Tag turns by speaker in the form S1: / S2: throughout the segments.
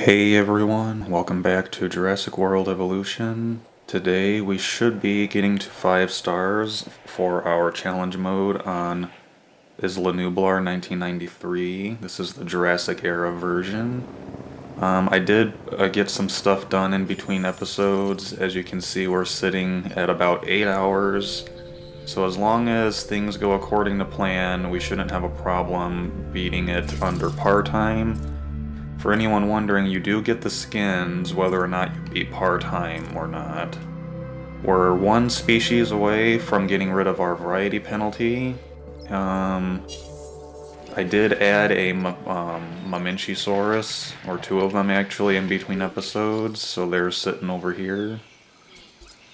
S1: Hey everyone, welcome back to Jurassic World Evolution. Today we should be getting to 5 stars for our challenge mode on Isla Nublar 1993. This is the Jurassic era version. I did get some stuff done in between episodes. As you can see, we're sitting at about 8 hours. So as long as things go according to plan, we shouldn't have a problem beating it under par time. For anyone wondering, you do get the skins whether or not you beat par time or not. We're one species away from getting rid of our variety penalty. I did add a Momenta Saurus, or 2 of them actually, in between episodes, so they're sitting over here.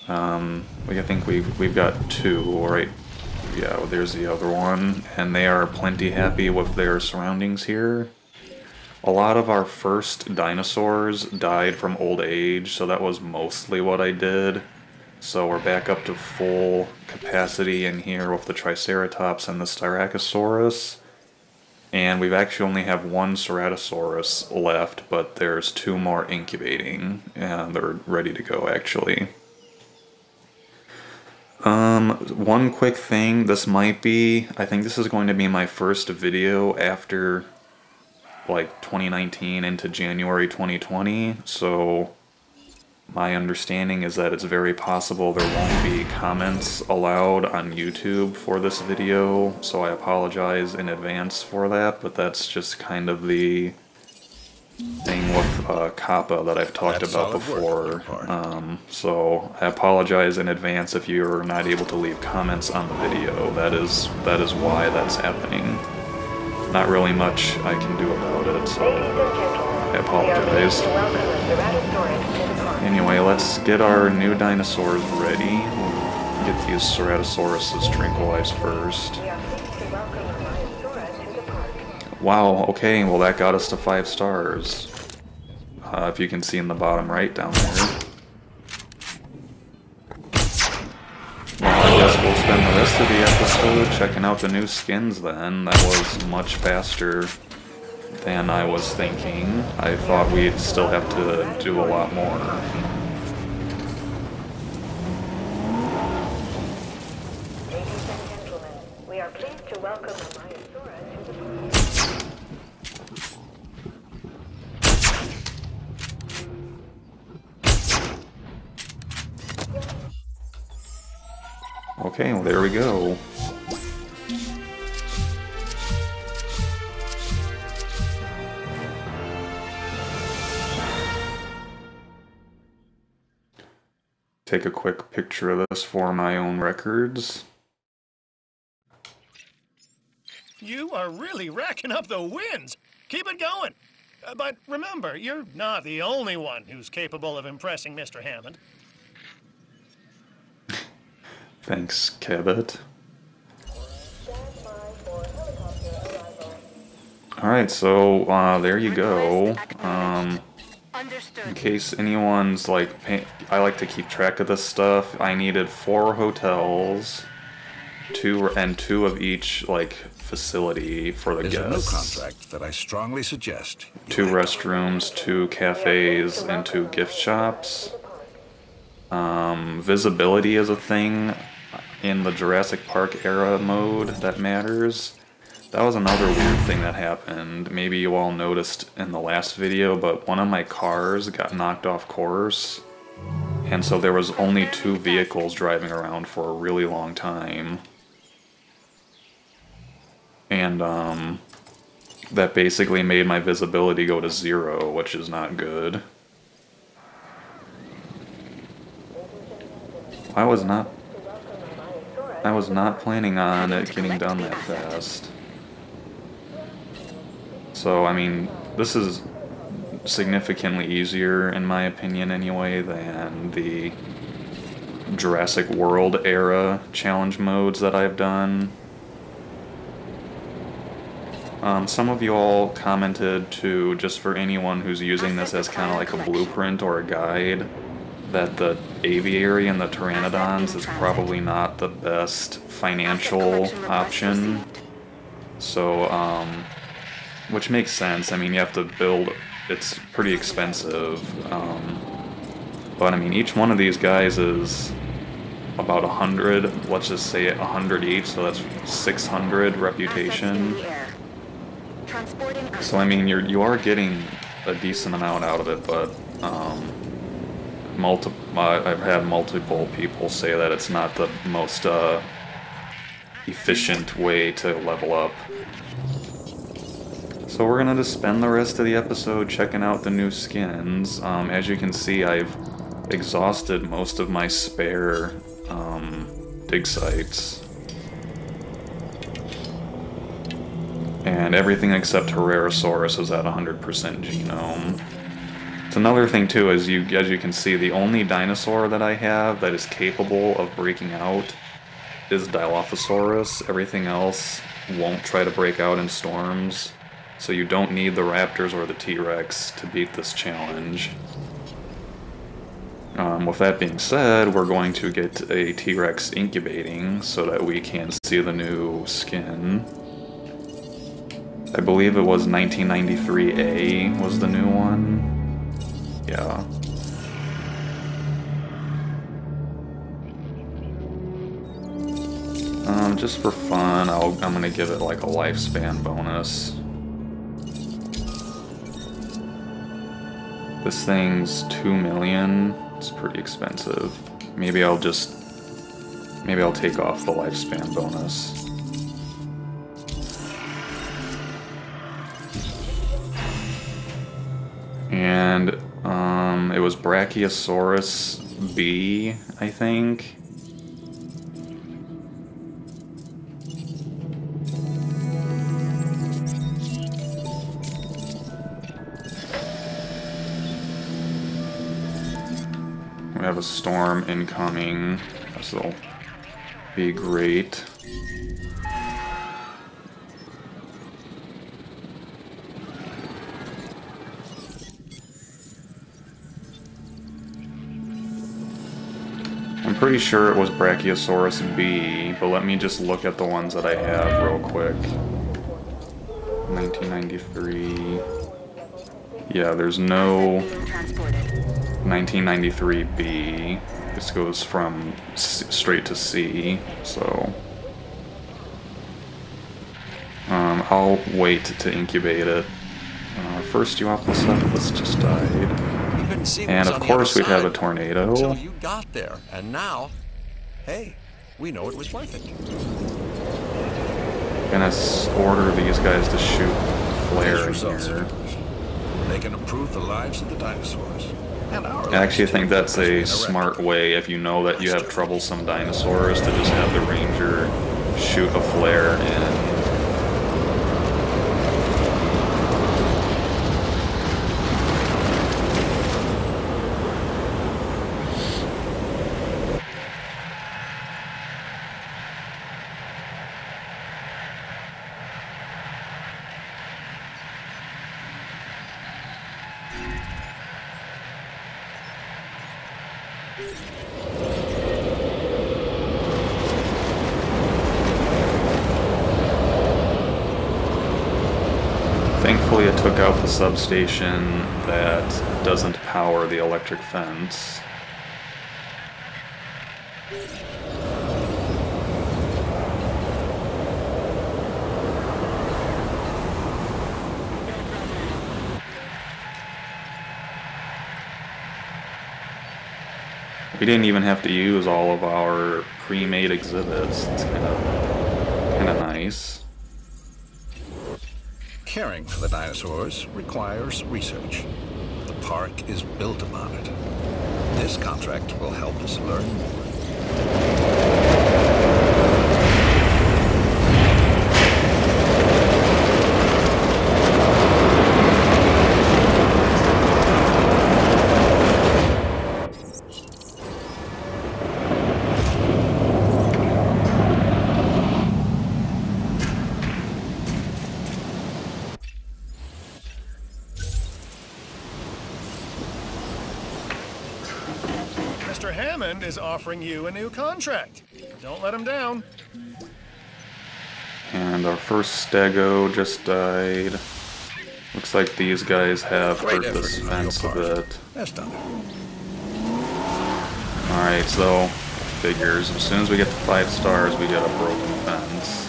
S1: I think we've got 2, right? Yeah, there's the other one, and they are plenty happy with their surroundings here. A lot of our first dinosaurs died from old age, so that was mostly what I did. So we're back up to full capacity in here with the Triceratops and the Styracosaurus. And we've actually only have 1 Ceratosaurus left, but there's 2 more incubating, and they're ready to go actually. One quick thing, I think this is going to be my first video after like 2019 into January 2020, so my understanding is that it's very possible there won't be comments allowed on YouTube for this video, so I apologize in advance for that, but that's just kind of the thing with Kappa that I've talked about before. So I apologize in advance if you're not able to leave comments on the video. That is why that's happening. Not really much I can do about it, so I apologize. Anyway, let's get our new dinosaurs ready. We'll get these Ceratosauruses tranquilized first. Wow, okay, well that got us to 5 stars. If you can see in the bottom right down there. I guess we'll spend the rest of the episode checking out the new skins then. That was much faster than I was thinking. I thought we'd still have to do a lot more.
S2: Ladies and gentlemen, we are pleased to welcome the Brachiosaurus to the park.
S1: Okay, well there we go. Take a quick picture of this for my own records.
S3: You are really racking up the wins. Keep it going. But remember, you're not the only one who's capable of impressing Mr. Hammond.
S1: Thanks, Cabot. Alright, so there you go. In case anyone's like, I like to keep track of this stuff. I needed 4 hotels, 2 of each like facility for the guests.
S4: There's a new contract that I strongly suggest.
S1: 2 restrooms, 2 cafes, and 2 gift shops. Visibility is a thing in the Jurassic Park era mode that matters. That was another weird thing that happened. Maybe you all noticed in the last video, but one of my cars got knocked off course, and so there was only 2 vehicles driving around for a really long time. And that basically made my visibility go to 0, which is not good. I was not planning on it getting done that fast. So, I mean, this is significantly easier, in my opinion anyway, than the Jurassic World era challenge modes that I've done. Some of you all commented to, just for anyone who's using this as kind of like a blueprint or a guide, that the aviary and the pteranodons is probably not the best financial option. So, which makes sense. I mean, you have to build it's pretty expensive. But I mean, each one of these guys is about 100, let's just say 100 each, so that's 600 reputation. So I mean, you are getting a decent amount out of it, but I've had multiple people say that it's not the most efficient way to level up. So we're gonna just spend the rest of the episode checking out the new skins. As you can see, I've exhausted most of my spare dig sites. And everything except Ceratosaurus is at 100% genome. It's another thing too, as you can see, the only dinosaur that I have that is capable of breaking out is Dilophosaurus. Everything else won't try to break out in storms. So you don't need the raptors or the T-Rex to beat this challenge. With that being said, we're going to get a T-Rex incubating so that we can see the new skin. I believe it was 1993A was the new one. Yeah. Just for fun, I'm gonna give it like a lifespan bonus. This thing's 2 million. It's pretty expensive. Maybe I'll take off the lifespan bonus. And it was Brachiosaurus B, I think. We have a storm incoming. This will be great. I'm pretty sure it was Brachiosaurus B, but let me just look at the ones that I have real quick. 1993. Yeah, there's no 1993B. This goes from straight to C, so I'll wait to incubate it. First Euoplocephalus just died. And of course we'd have a tornado.
S4: Until you got there, and now, hey, we know it was worth it.
S1: Gonna order these guys to shoot flare
S4: Results,
S1: here.
S4: they can improve the lives of the dinosaurs. And our
S1: I actually
S4: lives,
S1: think that's
S4: too,
S1: a
S4: in
S1: smart
S4: record.
S1: way if you know that you have troublesome dinosaurs to just have the ranger shoot a flare in. Thankfully it took out the substation that doesn't power the electric fence. We didn't even have to use all of our pre-made exhibits. It's kind of nice.
S4: Caring for the dinosaurs requires research. The park is built upon it. This contract will help us learn more.
S3: Mr. Hammond is offering you a new contract. Don't let him down.
S1: And our first stego just died. Looks like these guys have
S4: Great
S1: hurt this
S4: effort on your
S1: fence a
S4: part.
S1: bit.
S4: That's done.
S1: Alright, so figures. As soon as we get to 5 stars, we get a broken fence.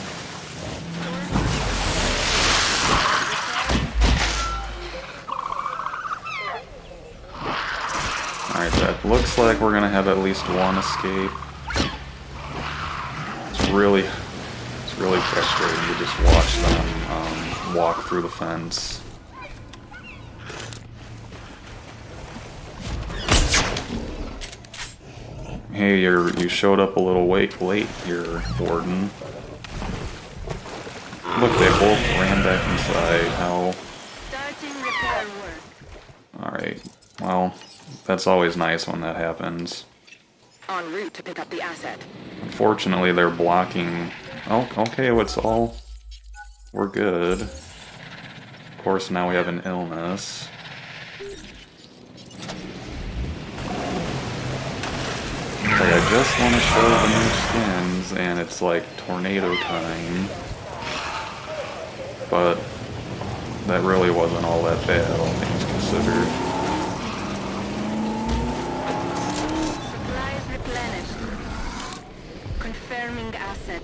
S1: Alright, that looks like we're gonna have at least one escape. It's really frustrating to just watch them walk through the fence. Hey, you showed up a little late here, Warden. Look, they both ran back inside. How?
S2: Starting repair work.
S1: Alright, well, that's always nice when that happens.
S2: En route to pick up the asset.
S1: Unfortunately, they're blocking. Oh, okay, it's all. We're good. Of course, now we have an illness. Like, I just want to show the new skins, and it's like tornado time. But that really wasn't all that bad, all things considered.
S2: Supplies replenished. Confirming asset.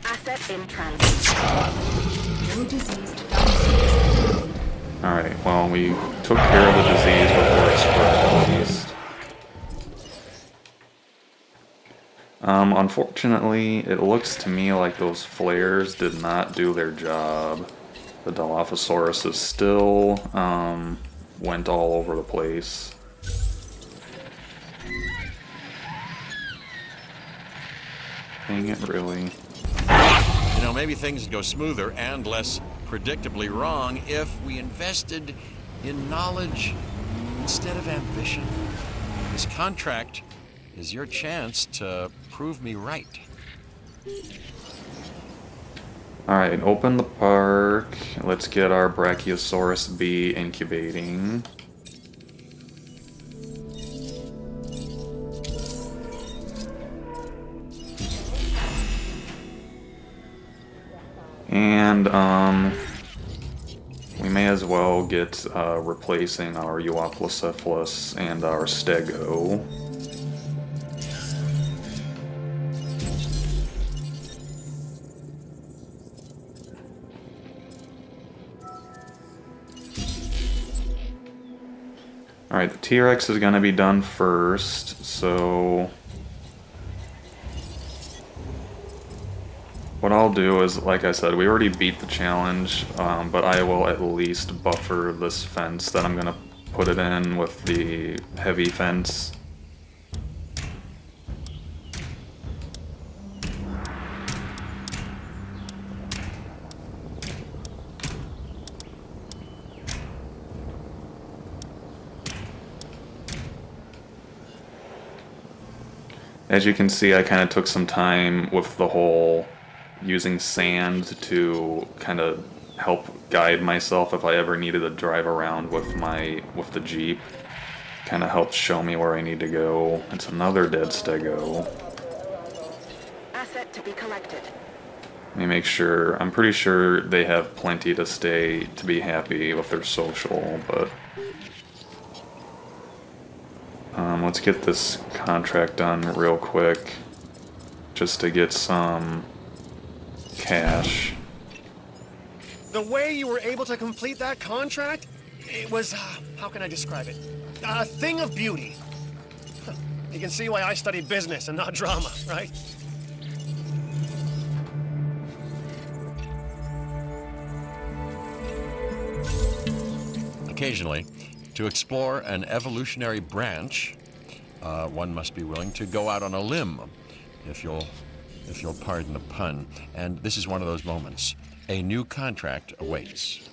S2: Asset in transit.
S5: No diseased dinosaurs.
S1: Alright, well, we took care of the disease before it spread, at least. Unfortunately, it looks to me like those flares did not do their job. The Dilophosaurus is still, went all over the place. Dang it, really.
S4: You know, maybe things would go smoother and less predictably wrong if we invested in knowledge instead of ambition. This contract is your chance to prove me right.
S1: Alright, open the park. Let's get our Brachiosaurus B incubating. And, we may as well get replacing our Euoplocephalus and our Stego. Alright, the T-Rex is going to be done first, so what I'll do is, like I said, we already beat the challenge, but I will at least buffer this fence that I'm going to put it in with the heavy fence. As you can see, I kind of took some time with the whole using sand to kind of help guide myself if I ever needed to drive around with the Jeep. Kind of helped show me where I need to go. It's another dead Stego.
S2: Asset to be collected.
S1: Let me make sure. I'm pretty sure they have plenty to be happy with their social, but let's get this contract done real quick, just to get some cash.
S3: The way you were able to complete that contract, it was, how can I describe it? A thing of beauty. Huh. You can see why I studied business and not drama, right?
S4: Occasionally, to explore an evolutionary branch, one must be willing to go out on a limb, if you'll pardon the pun. And this is one of those moments. A new contract awaits.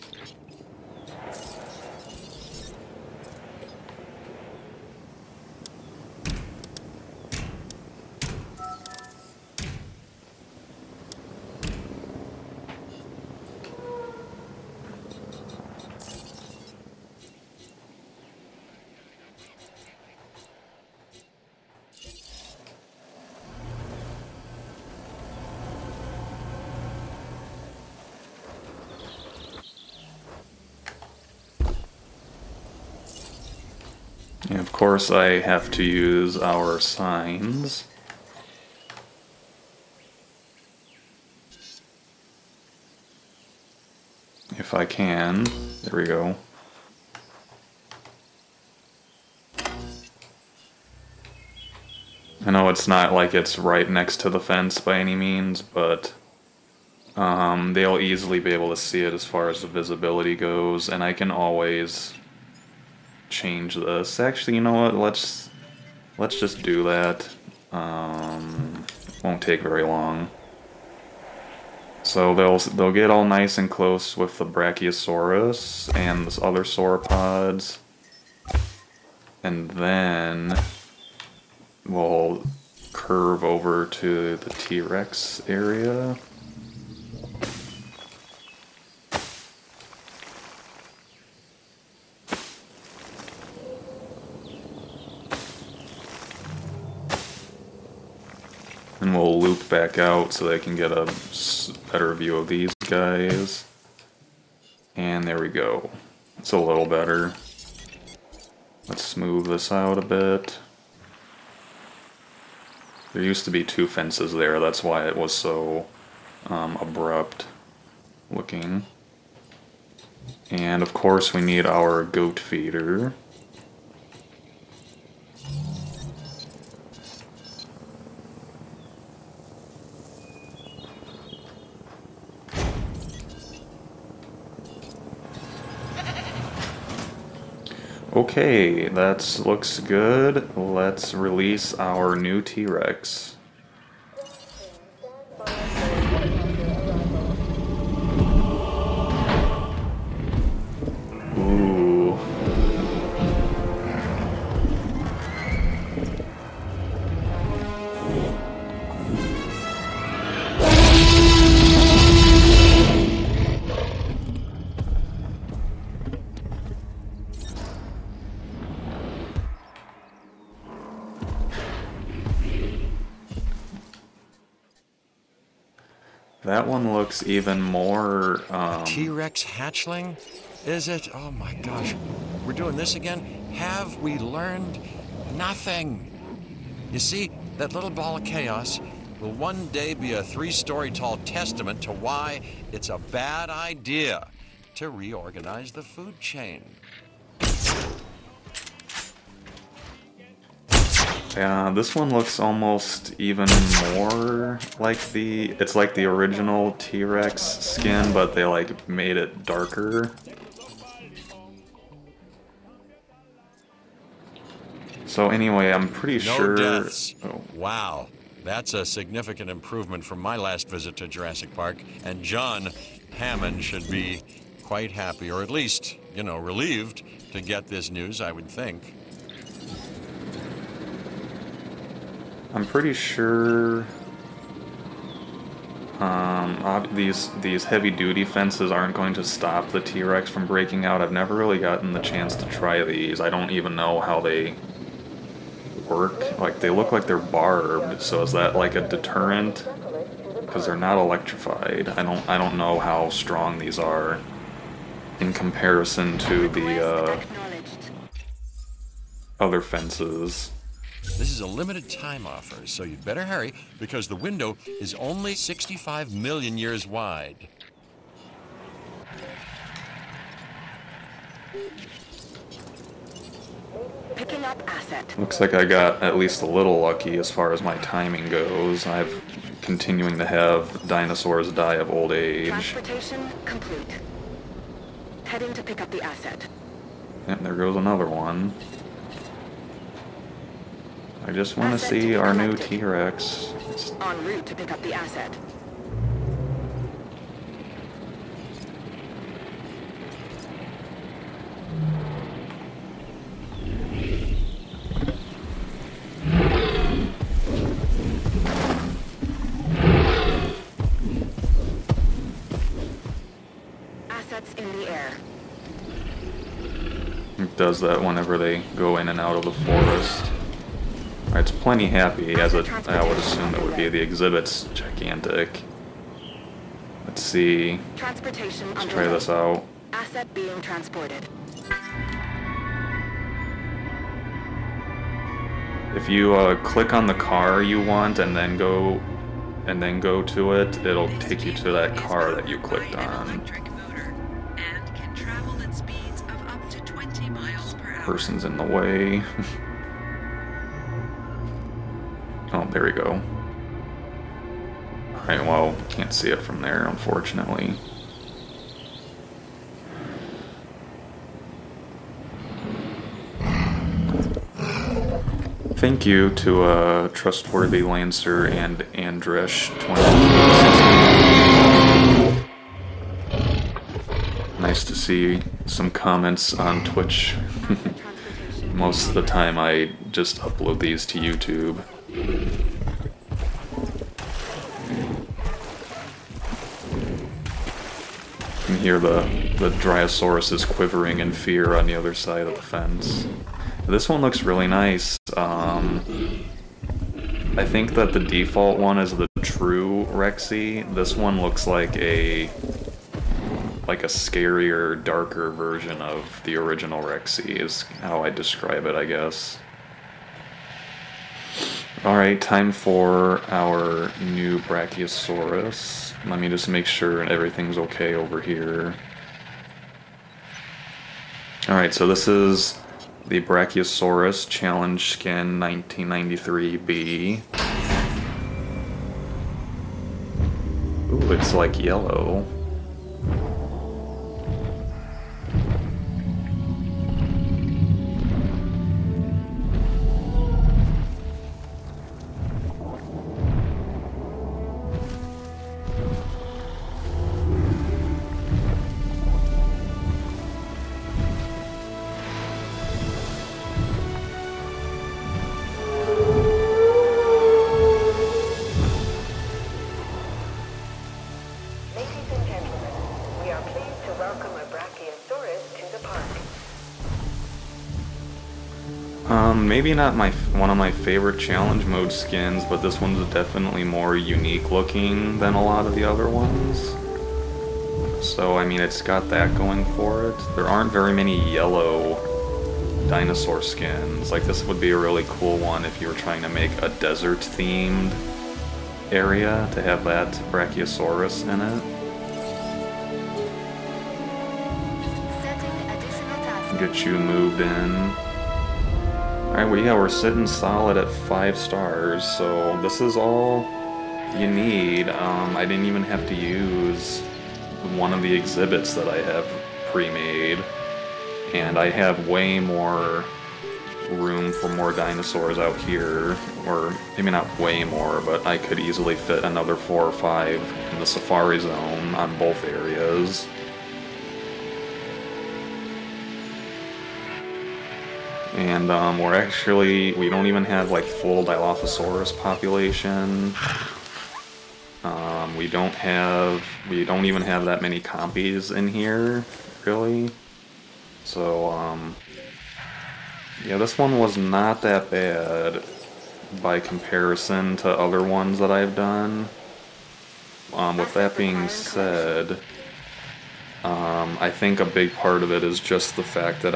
S1: And of course I have to use our signs. If I can. There we go. I know it's not like it's right next to the fence by any means, but they'll easily be able to see it as far as the visibility goes, and I can always change this. Actually, you know what? Let's just do that. Won't take very long. So they'll get all nice and close with the Brachiosaurus and this other sauropods, and then we'll curve over to the T-Rex area. And we'll loop back out so they can get a better view of these guys. And there we go. It's a little better. Let's smooth this out a bit. There used to be two fences there, that's why it was so abrupt looking. And of course we need our goat feeder. Okay, that looks good. Let's release our new T-Rex. Ooh. That one looks even more,
S4: T-Rex hatchling? Is it? Oh my gosh. We're doing this again? Have we learned nothing? You see, that little ball of chaos will one day be a 3-story tall testament to why it's a bad idea to reorganize the food chain.
S1: Yeah, this one looks almost even more like it's like the original T-Rex skin, but they like made it darker. So anyway, I'm pretty sure...
S4: No deaths.
S1: Oh.
S4: Wow, that's a significant improvement from my last visit to Jurassic Park, and John Hammond should be quite happy, or at least, you know, relieved to get this news, I would think.
S1: I'm pretty sure these heavy-duty fences aren't going to stop the T-Rex from breaking out. I've never really gotten the chance to try these. I don't even know how they work. Like, they look like they're barbed, so is that like a deterrent? Because they're not electrified. I don't know how strong these are in comparison to the other fences.
S4: This is a limited time offer, so you'd better hurry, because the window is only 65 million years wide.
S2: Picking up asset.
S1: Looks like I got at least a little lucky as far as my timing goes. I'm continuing to have dinosaurs die of old age.
S2: Transportation complete. Heading to pick up the asset.
S1: And there goes another one. I just want to see our new T-Rex.
S2: En route to pick up the asset. Assets in the air.
S1: It does that whenever they go in and out of the forest. It's plenty happy, as I would assume it would be. The exhibit's gigantic. Let's see. Let's try this out.
S2: Asset being transported.
S1: If you click on the car you want and then go to it, it'll take you to that car that you clicked on. Person's in the way. Oh, there we go. Alright, well, can't see it from there, unfortunately. Thank you to Trustworthy Lancer and Andresh 20. Nice to see some comments on Twitch. Most of the time I just upload these to YouTube. You can hear the Brachiosaurus is quivering in fear on the other side of the fence. This one looks really nice. I think that the default one is the true Rexy. This one looks like a scarier, darker version of the original Rexy is how I describe it, I guess. Alright, time for our new Brachiosaurus. Let me just make sure everything's okay over here. Alright, so this is the Brachiosaurus Challenge Skin 1993B. Ooh, it's like yellow. Maybe not one of my favorite challenge mode skins, but this one's definitely more unique looking than a lot of the other ones. So, I mean, it's got that going for it. There aren't very many yellow dinosaur skins. Like, this would be a really cool one if you were trying to make a desert-themed area, to have that Brachiosaurus in it. Get you moved in. Alright, well, yeah, we're sitting solid at 5 stars, so this is all you need. I didn't even have to use one of the exhibits that I have pre-made, and I have way more room for more dinosaurs out here, or maybe not way more, but I could easily fit another 4 or 5 in the safari zone on both areas. And we don't even have like full Dilophosaurus population. We don't even have that many compies in here, really. So, yeah, this one was not that bad by comparison to other ones that I've done. With that being said, I think a big part of it is just the fact that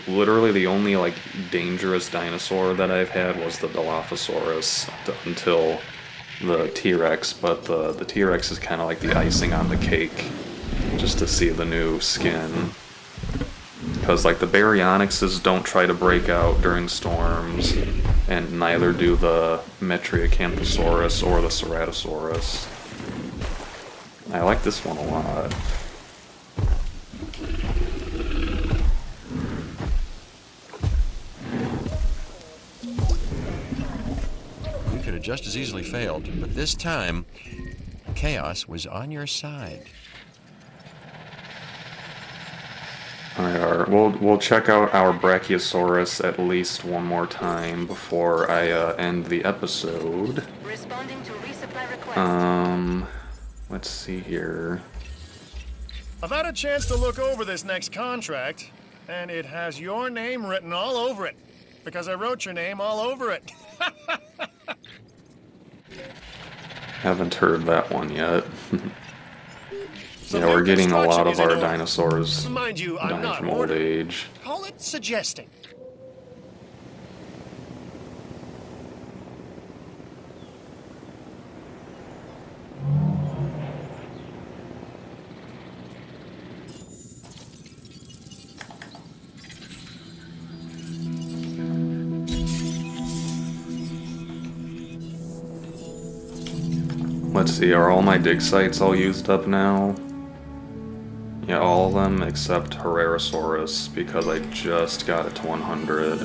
S1: literally the only like dangerous dinosaur that I've had was the Dilophosaurus until the TRex, but the TRex is kind of like the icing on the cake just to see the new skin. Because like the Baryonyxes don't try to break out during storms, and neither do the Metriacanthosaurus or the Ceratosaurus. I like this one a lot.
S4: Just as easily failed, but this time chaos was on your side.
S1: Alright, we'll check out our Brachiosaurus at least one more time before I end the episode.
S2: Responding to resupply request.
S1: Let's see here.
S3: I've had a chance to look over this next contract, and it has your name written all over it, because I wrote your name all over it.
S1: Haven't heard that one yet.
S3: So
S1: yeah, we're getting a lot of our
S3: construction is
S1: dinosaurs
S3: Mind you, I'm
S1: dying
S3: not
S1: from old
S3: ordering.
S1: age.
S3: Call it suggesting.
S1: Let's see, are all my dig sites all used up now? Yeah, all of them except Herrerasaurus, because I just got it to 100.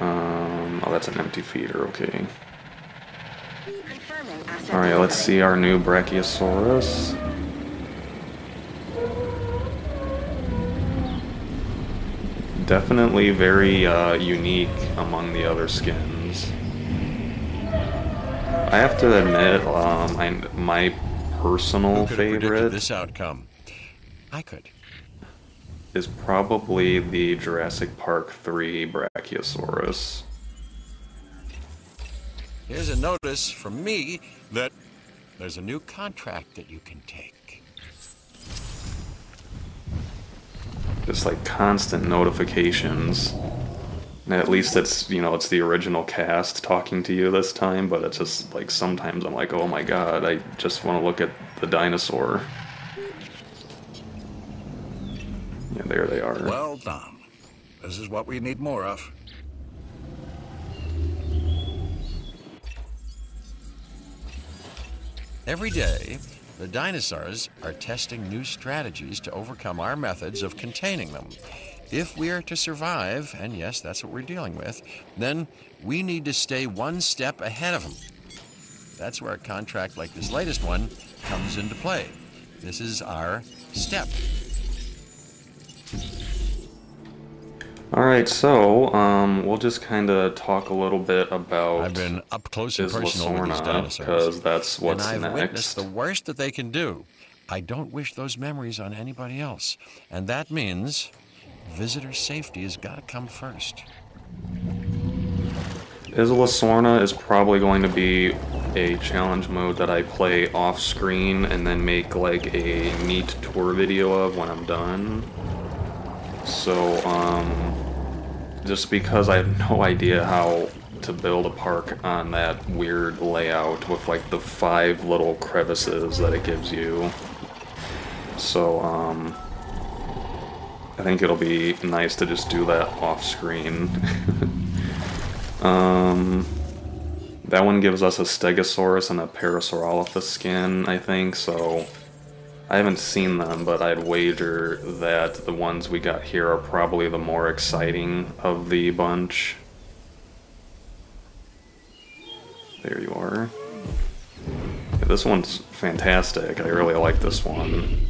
S1: Oh, that's an empty feeder, okay. Alright, let's see our new Brachiosaurus. Definitely very unique among the other skins. I have to admit, my personal favorite
S4: this outcome. I could.
S1: is probably the Jurassic Park 3 Brachiosaurus.
S4: Here's a notice from me that there's a new contract that you can take.
S1: Just like constant notifications. And at least it's, you know, it's the original cast talking to you this time, but it's just like sometimes I'm like, oh my god, I just want to look at the dinosaur. Yeah, there they are.
S6: Well done. This is what we need more of.
S4: Every day, the dinosaurs are testing new strategies to overcome our methods of containing them. If we are to survive, and yes, that's what we're dealing with, then we need to stay one step ahead of them. That's where a contract like this latest one comes into play. This is our step.
S1: Alright, so, we'll just kind of talk a little bit about
S4: I've been up close and
S1: Isla
S4: personal with these
S1: Sorna,
S4: dinosaurs,
S1: because that's what's
S4: and I've
S1: next.
S4: witnessed the worst that they can do. I don't wish those memories on anybody else, and that means visitor safety has got to come first.
S1: Isla Sorna is probably going to be a challenge mode that I play off screen and then make like a neat tour video of when I'm done. So, just because I have no idea how to build a park on that weird layout with like the 5 little crevices that it gives you. So, I think it'll be nice to just do that off screen. That one gives us a Stegosaurus and a Parasaurolophus skin, I think, so I haven't seen them, but I'd wager that the ones we got here are probably the more exciting of the bunch. There you are. Yeah, this one's fantastic. I really like this one.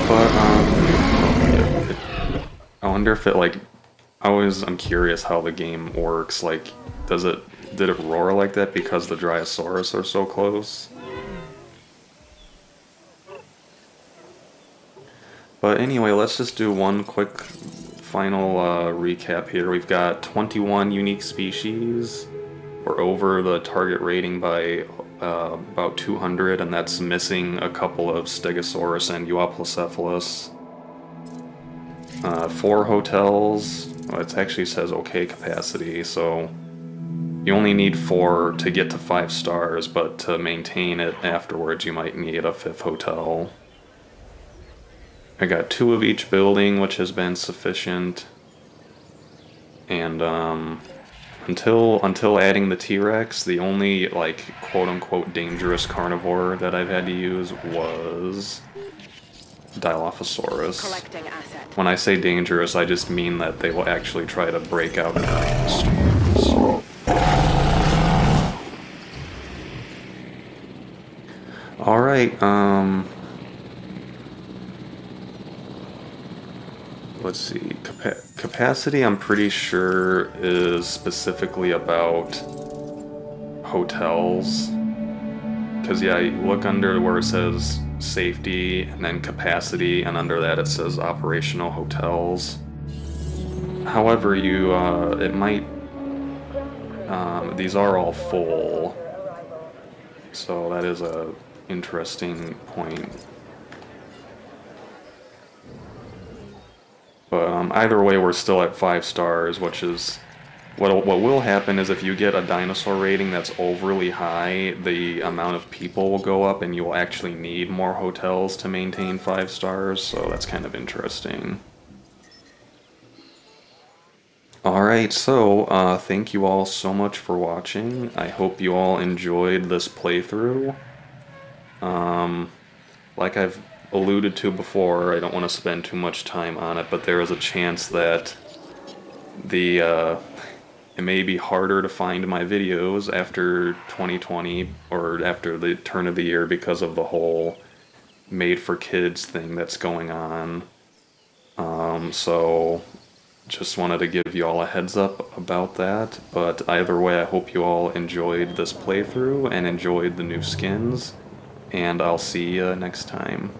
S1: But, I wonder if it, like, I'm curious how the game works. Like, did it roar like that because the Brachiosaurus are so close? But anyway, let's just do one quick final recap here. We've got 21 unique species. We're over the target rating by about 200, and that's missing a couple of Stegosaurus and Euoplocephalus. 4 hotels. Well, it actually says okay capacity, so you only need 4 to get to 5 stars, but to maintain it afterwards you might need a 5th hotel. I got 2 of each building, which has been sufficient. And until adding the TRex, the only like quote-unquote dangerous carnivore that I've had to use was Dilophosaurus. When I say dangerous, I just mean that they will actually try to break out into storms. Alright, let's see, capacity I'm pretty sure is specifically about hotels. Because yeah, you look under where it says safety and then capacity, and under that it says operational hotels. However, it might, these are all full, so that is a interesting point. But either way, we're still at 5 stars, which is what will happen is if you get a dinosaur rating that's overly high, the amount of people will go up and you will actually need more hotels to maintain 5 stars, so that's kind of interesting. Alright, so thank you all so much for watching. I hope you all enjoyed this playthrough. Like I've alluded to before, I don't want to spend too much time on it, but there is a chance that it may be harder to find my videos after 2020 or after the turn of the year because of the whole made for kids thing that's going on. So just wanted to give you all a heads up about that, but either way I hope you all enjoyed this playthrough and enjoyed the new skins, and I'll see you next time.